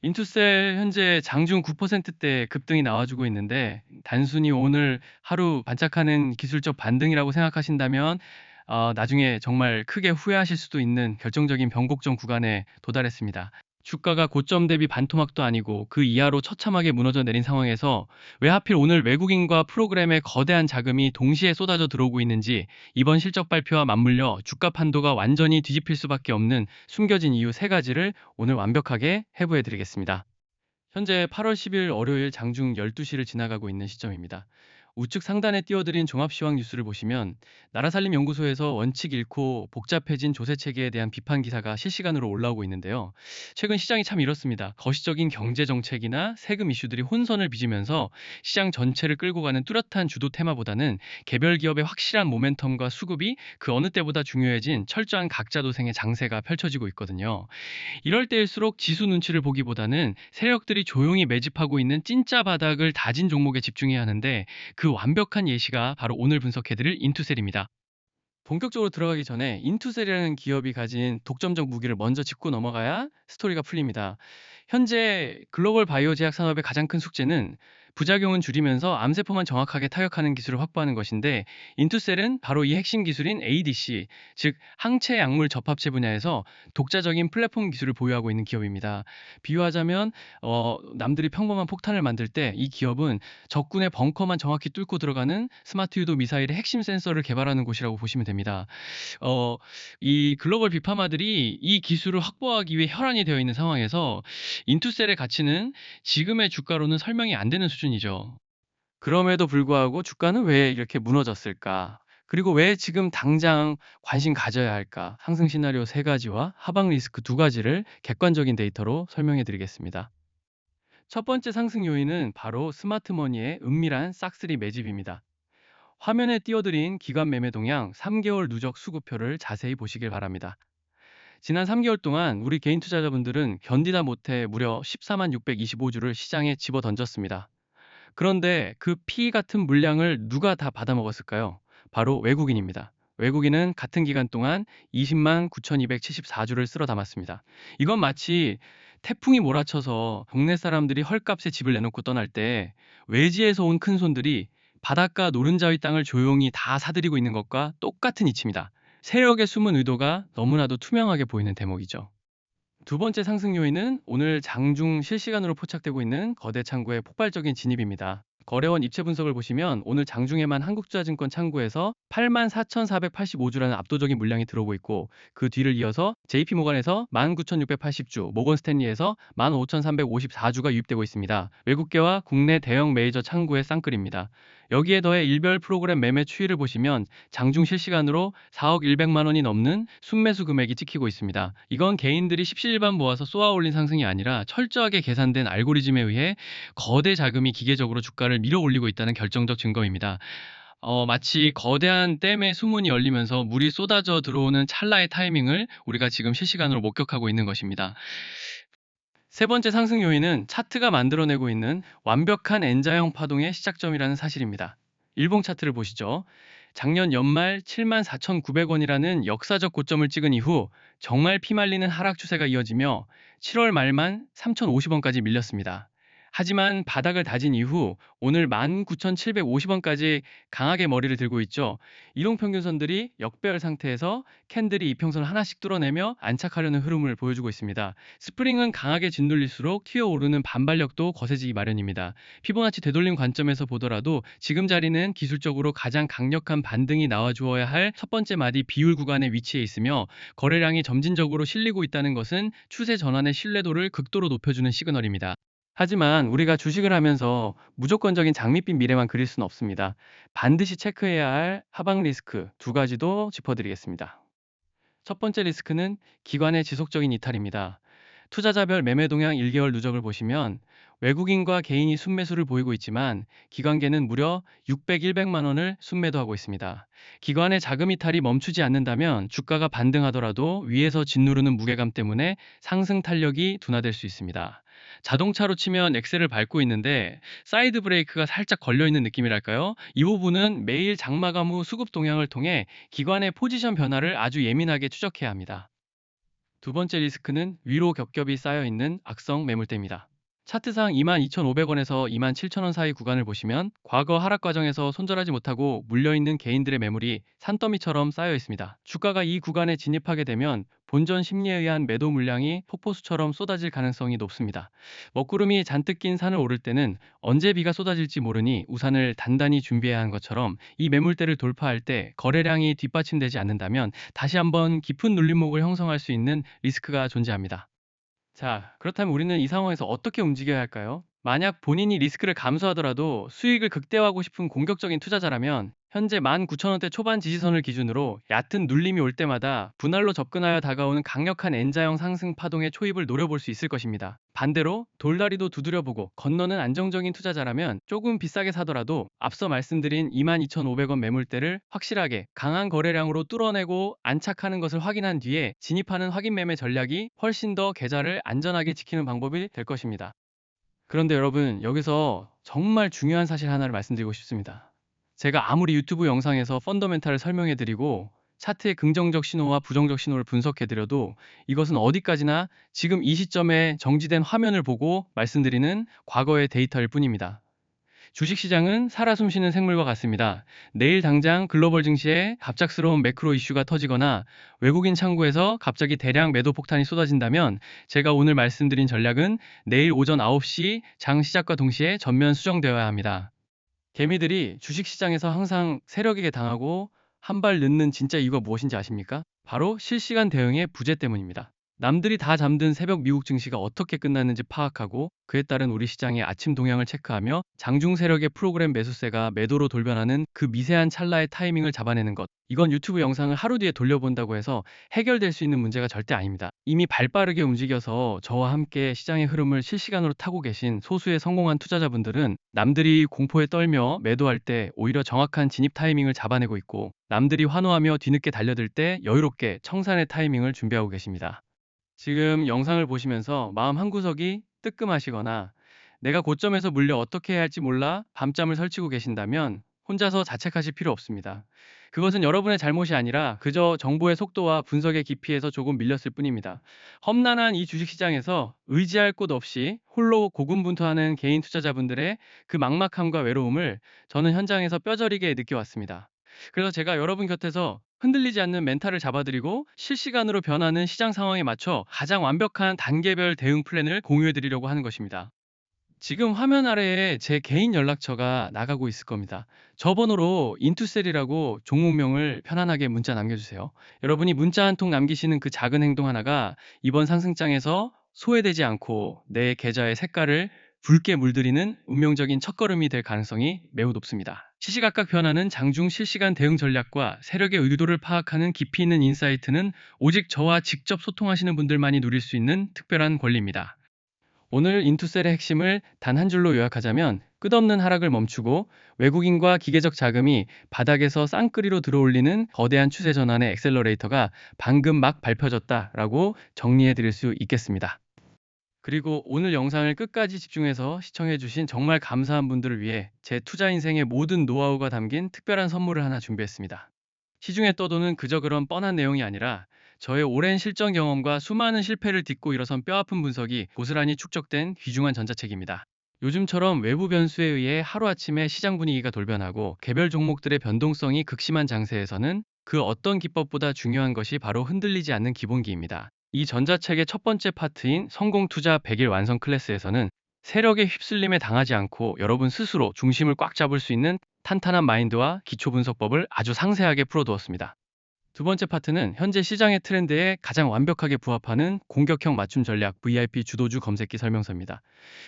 인투셀 현재 장중 9%대 급등이 나와주고 있는데 단순히 오늘 하루 반짝하는 기술적 반등이라고 생각하신다면 나중에 정말 크게 후회하실 수도 있는 결정적인 변곡점 구간에 도달했습니다. 주가가 고점 대비 반토막도 아니고 그 이하로 처참하게 무너져 내린 상황에서 왜 하필 오늘 외국인과 프로그램에 거대한 자금이 동시에 쏟아져 들어오고 있는지 이번 실적 발표와 맞물려 주가 판도가 완전히 뒤집힐 수밖에 없는 숨겨진 이유 세 가지를 오늘 완벽하게 해부해 드리겠습니다. 현재 8월 10일 월요일 장중 12시를 지나가고 있는 시점입니다. 우측 상단에 띄워드린 종합시황 뉴스를 보시면 나라살림연구소에서 원칙 잃고 복잡해진 조세체계에 대한 비판 기사가 실시간으로 올라오고 있는데요. 최근 시장이 참 이렇습니다. 거시적인 경제정책이나 세금 이슈들이 혼선을 빚으면서 시장 전체를 끌고 가는 뚜렷한 주도 테마보다는 개별 기업의 확실한 모멘텀과 수급이 그 어느 때보다 중요해진 철저한 각자 도생의 장세가 펼쳐지고 있거든요. 이럴 때일수록 지수 눈치를 보기보다는 세력들이 조용히 매집하고 있는 찐짜 바닥을 다진 종목에 집중해야 하는데 그 완벽한 예시가 바로 오늘 분석해드릴 인투셀입니다. 본격적으로 들어가기 전에 인투셀이라는 기업이 가진 독점적 무기를 먼저 짚고 넘어가야 스토리가 풀립니다. 현재 글로벌 바이오 제약 산업의 가장 큰 숙제는 부작용은 줄이면서 암세포만 정확하게 타격하는 기술을 확보하는 것인데 인투셀은 바로 이 핵심 기술인 ADC, 즉 항체 약물 접합체 분야에서 독자적인 플랫폼 기술을 보유하고 있는 기업입니다. 비유하자면 남들이 평범한 폭탄을 만들 때 이 기업은 적군의 벙커만 정확히 뚫고 들어가는 스마트 유도 미사일의 핵심 센서를 개발하는 곳이라고 보시면 됩니다. 어, 이 글로벌 빅파마들이 이 기술을 확보하기 위해 혈안이 되어 있는 상황에서 인투셀의 가치는 지금의 주가로는 설명이 안 되는 수준이죠. 그럼에도 불구하고 주가는 왜 이렇게 무너졌을까? 그리고 왜 지금 당장 관심 가져야 할까? 상승 시나리오 세 가지와 하방 리스크 두 가지를 객관적인 데이터로 설명해 드리겠습니다. 첫 번째 상승 요인은 바로 스마트머니의 은밀한 싹쓸이 매집입니다. 화면에 띄워드린 기관 매매 동향 3개월 누적 수급표를 자세히 보시길 바랍니다. 지난 3개월 동안 우리 개인 투자자분들은 견디다 못해 무려 14만 625주를 시장에 집어 던졌습니다. 그런데 그 피 같은 물량을 누가 다 받아먹었을까요? 바로 외국인입니다. 외국인은 같은 기간 동안 20만 9,274주를 쓸어 담았습니다. 이건 마치 태풍이 몰아쳐서 동네 사람들이 헐값에 집을 내놓고 떠날 때 외지에서 온 큰손들이 바닷가 노른자위 땅을 조용히 다 사들이고 있는 것과 똑같은 이치입니다. 세력의 숨은 의도가 너무나도 투명하게 보이는 대목이죠. 두 번째 상승 요인은 오늘 장중 실시간으로 포착되고 있는 거대 창구의 폭발적인 진입입니다. 거래원 입체 분석을 보시면 오늘 장중에만 한국투자증권 창구에서 84,485주라는 압도적인 물량이 들어오고 있고 그 뒤를 이어서 JP모간에서 19,680주, 모건스탠리에서 15,354주가 유입되고 있습니다. 외국계와 국내 대형 메이저 창구의 쌍끌입니다. 여기에 더해 일별 프로그램 매매 추이를 보시면 장중 실시간으로 4억 100만 원이 넘는 순매수 금액이 찍히고 있습니다. 이건 개인들이 십시일반 모아서 쏘아 올린 상승이 아니라 철저하게 계산된 알고리즘에 의해 거대 자금이 기계적으로 주가를 밀어 올리고 있다는 결정적 증거입니다. 마치 거대한 댐의 수문이 열리면서 물이 쏟아져 들어오는 찰나의 타이밍을 우리가 지금 실시간으로 목격하고 있는 것입니다. 세 번째 상승 요인은 차트가 만들어내고 있는 완벽한 N자형 파동의 시작점이라는 사실입니다. 일봉 차트를 보시죠. 작년 연말 74,900원이라는 역사적 고점을 찍은 이후 정말 피말리는 하락 추세가 이어지며 7월 말만 3,050원까지 밀렸습니다. 하지만 바닥을 다진 이후 오늘 19,750원까지 강하게 머리를 들고 있죠. 이동평균선들이 역배열 상태에서 캔들이 이평선을 하나씩 뚫어내며 안착하려는 흐름을 보여주고 있습니다. 스프링은 강하게 짓눌릴수록 튀어오르는 반발력도 거세지기 마련입니다. 피보나치 되돌림 관점에서 보더라도 지금 자리는 기술적으로 가장 강력한 반등이 나와주어야 할 첫 번째 마디 비율 구간에 위치해 있으며 거래량이 점진적으로 실리고 있다는 것은 추세 전환의 신뢰도를 극도로 높여주는 시그널입니다. 하지만 우리가 주식을 하면서 무조건적인 장밋빛 미래만 그릴 수는 없습니다. 반드시 체크해야 할 하방 리스크 두 가지도 짚어드리겠습니다. 첫 번째 리스크는 기관의 지속적인 이탈입니다. 투자자별 매매 동향 1개월 누적을 보시면 외국인과 개인이 순매수를 보이고 있지만 기관계는 무려 600, 100만 원을 순매도하고 있습니다. 기관의 자금 이탈이 멈추지 않는다면 주가가 반등하더라도 위에서 짓누르는 무게감 때문에 상승 탄력이 둔화될 수 있습니다. 자동차로 치면 엑셀을 밟고 있는데 사이드 브레이크가 살짝 걸려 있는 느낌이랄까요? 이 부분은 매일 장마감 후 수급 동향을 통해 기관의 포지션 변화를 아주 예민하게 추적해야 합니다. 두 번째 리스크는 위로 겹겹이 쌓여 있는 악성 매물대입니다. 차트상 22,500원에서 27,000원 사이 구간을 보시면 과거 하락 과정에서 손절하지 못하고 물려있는 개인들의 매물이 산더미처럼 쌓여 있습니다. 주가가 이 구간에 진입하게 되면 본전 심리에 의한 매도 물량이 폭포수처럼 쏟아질 가능성이 높습니다. 먹구름이 잔뜩 낀 산을 오를 때는 언제 비가 쏟아질지 모르니 우산을 단단히 준비해야 하는 것처럼 이 매물대를 돌파할 때 거래량이 뒷받침되지 않는다면 다시 한번 깊은 눌림목을 형성할 수 있는 리스크가 존재합니다. 자, 그렇다면 우리는 이 상황에서 어떻게 움직여야 할까요? 만약 본인이 리스크를 감수하더라도 수익을 극대화하고 싶은 공격적인 투자자라면 현재 19,000원대 초반 지지선을 기준으로 얕은 눌림이 올 때마다 분할로 접근하여 다가오는 강력한 N자형 상승 파동의 초입을 노려볼 수 있을 것입니다. 반대로 돌다리도 두드려보고 건너는 안정적인 투자자라면 조금 비싸게 사더라도 앞서 말씀드린 22,500원 매물대를 확실하게 강한 거래량으로 뚫어내고 안착하는 것을 확인한 뒤에 진입하는 확인 매매 전략이 훨씬 더 계좌를 안전하게 지키는 방법이 될 것입니다. 그런데 여러분, 여기서 정말 중요한 사실 하나를 말씀드리고 싶습니다. 제가 아무리 유튜브 영상에서 펀더멘탈을 설명해 드리고 차트의 긍정적 신호와 부정적 신호를 분석해 드려도 이것은 어디까지나 지금 이 시점에 정지된 화면을 보고 말씀드리는 과거의 데이터일 뿐입니다. 주식시장은 살아 숨쉬는 생물과 같습니다. 내일 당장 글로벌 증시에 갑작스러운 매크로 이슈가 터지거나 외국인 창구에서 갑자기 대량 매도 폭탄이 쏟아진다면 제가 오늘 말씀드린 전략은 내일 오전 9시 장 시작과 동시에 전면 수정되어야 합니다. 개미들이 주식시장에서 항상 세력에게 당하고 한 발 늦는 진짜 이유가 무엇인지 아십니까? 바로 실시간 대응의 부재 때문입니다. 남들이 다 잠든 새벽 미국 증시가 어떻게 끝났는지 파악하고 그에 따른 우리 시장의 아침 동향을 체크하며 장중 세력의 프로그램 매수세가 매도로 돌변하는 그 미세한 찰나의 타이밍을 잡아내는 것. 이건 유튜브 영상을 하루 뒤에 돌려본다고 해서 해결될 수 있는 문제가 절대 아닙니다. 이미 발빠르게 움직여서 저와 함께 시장의 흐름을 실시간으로 타고 계신 소수의 성공한 투자자분들은 남들이 공포에 떨며 매도할 때 오히려 정확한 진입 타이밍을 잡아내고 있고 남들이 환호하며 뒤늦게 달려들 때 여유롭게 청산의 타이밍을 준비하고 계십니다. 지금 영상을 보시면서 마음 한구석이 뜨끔하시거나 내가 고점에서 물려 어떻게 해야 할지 몰라 밤잠을 설치고 계신다면 혼자서 자책하실 필요 없습니다. 그것은 여러분의 잘못이 아니라 그저 정보의 속도와 분석의 깊이에서 조금 밀렸을 뿐입니다. 험난한 이 주식시장에서 의지할 곳 없이 홀로 고군분투하는 개인 투자자분들의 그 막막함과 외로움을 저는 현장에서 뼈저리게 느껴왔습니다. 그래서 제가 여러분 곁에서 흔들리지 않는 멘탈을 잡아드리고 실시간으로 변하는 시장 상황에 맞춰 가장 완벽한 단계별 대응 플랜을 공유해 드리려고 하는 것입니다. 지금 화면 아래에 제 개인 연락처가 나가고 있을 겁니다. 저 번호로 인투셀이라고 종목명을 편안하게 문자 남겨주세요. 여러분이 문자 한 통 남기시는 그 작은 행동 하나가 이번 상승장에서 소외되지 않고 내 계좌의 색깔을 붉게 물들이는 운명적인 첫걸음이 될 가능성이 매우 높습니다. 시시각각 변하는 장중 실시간 대응 전략과 세력의 의도를 파악하는 깊이 있는 인사이트는 오직 저와 직접 소통하시는 분들만이 누릴 수 있는 특별한 권리입니다. 오늘 인투셀의 핵심을 단 한 줄로 요약하자면 끝없는 하락을 멈추고 외국인과 기계적 자금이 바닥에서 쌍끌이로 들어올리는 거대한 추세 전환의 엑셀러레이터가 방금 막 밟혀졌다라고 정리해 드릴 수 있겠습니다. 그리고 오늘 영상을 끝까지 집중해서 시청해 주신 정말 감사한 분들을 위해 제 투자 인생의 모든 노하우가 담긴 특별한 선물을 하나 준비했습니다. 시중에 떠도는 그저 그런 뻔한 내용이 아니라 저의 오랜 실전 경험과 수많은 실패를 딛고 일어선 뼈아픈 분석이 고스란히 축적된 귀중한 전자책입니다. 요즘처럼 외부 변수에 의해 하루아침에 시장 분위기가 돌변하고 개별 종목들의 변동성이 극심한 장세에서는 그 어떤 기법보다 중요한 것이 바로 흔들리지 않는 기본기입니다. 이 전자책의 첫 번째 파트인 성공투자 100일 완성 클래스에서는 세력의 휩쓸림에 당하지 않고 여러분 스스로 중심을 꽉 잡을 수 있는 탄탄한 마인드와 기초 분석법을 아주 상세하게 풀어두었습니다. 두 번째 파트는 현재 시장의 트렌드에 가장 완벽하게 부합하는 공격형 맞춤 전략 VIP 주도주 검색기 설명서입니다.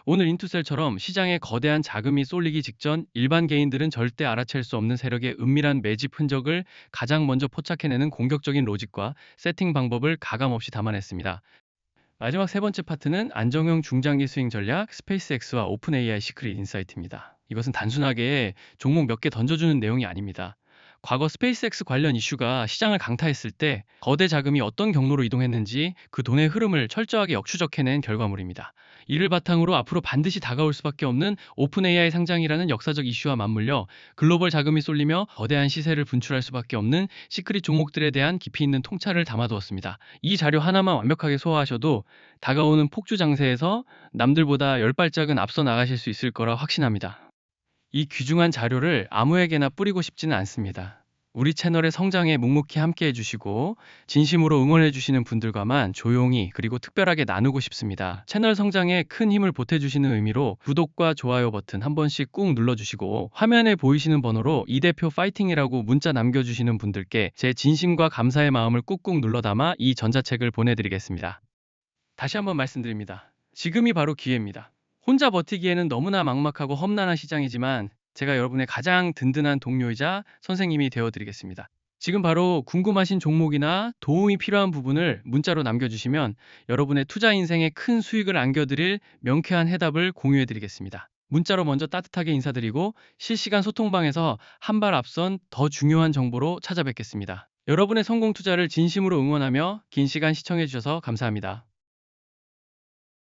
오늘 인투셀처럼 시장에 거대한 자금이 쏠리기 직전 일반 개인들은 절대 알아챌 수 없는 세력의 은밀한 매집 흔적을 가장 먼저 포착해내는 공격적인 로직과 세팅 방법을 가감없이 담아냈습니다. 마지막 세 번째 파트는 안정형 중장기 수익 전략 스페이스X와 오픈 AI 시크릿 인사이트입니다. 이것은 단순하게 종목 몇 개 던져주는 내용이 아닙니다. 과거 스페이스X 관련 이슈가 시장을 강타했을 때 거대 자금이 어떤 경로로 이동했는지 그 돈의 흐름을 철저하게 역추적해낸 결과물입니다. 이를 바탕으로 앞으로 반드시 다가올 수밖에 없는 오픈 AI 상장이라는 역사적 이슈와 맞물려 글로벌 자금이 쏠리며 거대한 시세를 분출할 수밖에 없는 시크릿 종목들에 대한 깊이 있는 통찰을 담아두었습니다. 이 자료 하나만 완벽하게 소화하셔도 다가오는 폭주 장세에서 남들보다 10발짝은 앞서 나가실 수 있을 거라 확신합니다. 이 귀중한 자료를 아무에게나 뿌리고 싶지는 않습니다. 우리 채널의 성장에 묵묵히 함께 해주시고 진심으로 응원해주시는 분들과만 조용히 그리고 특별하게 나누고 싶습니다. 채널 성장에 큰 힘을 보태주시는 의미로 구독과 좋아요 버튼 한 번씩 꾹 눌러주시고 화면에 보이시는 번호로 이 대표 파이팅이라고 문자 남겨주시는 분들께 제 진심과 감사의 마음을 꾹꾹 눌러 담아 이 전자책을 보내드리겠습니다. 다시 한번 말씀드립니다. 지금이 바로 기회입니다. 혼자 버티기에는 너무나 막막하고 험난한 시장이지만 제가 여러분의 가장 든든한 동료이자 선생님이 되어드리겠습니다. 지금 바로 궁금하신 종목이나 도움이 필요한 부분을 문자로 남겨주시면 여러분의 투자 인생에 큰 수익을 안겨드릴 명쾌한 해답을 공유해드리겠습니다. 문자로 먼저 따뜻하게 인사드리고 실시간 소통방에서 한 발 앞선 더 중요한 정보로 찾아뵙겠습니다. 여러분의 성공 투자를 진심으로 응원하며 긴 시간 시청해주셔서 감사합니다.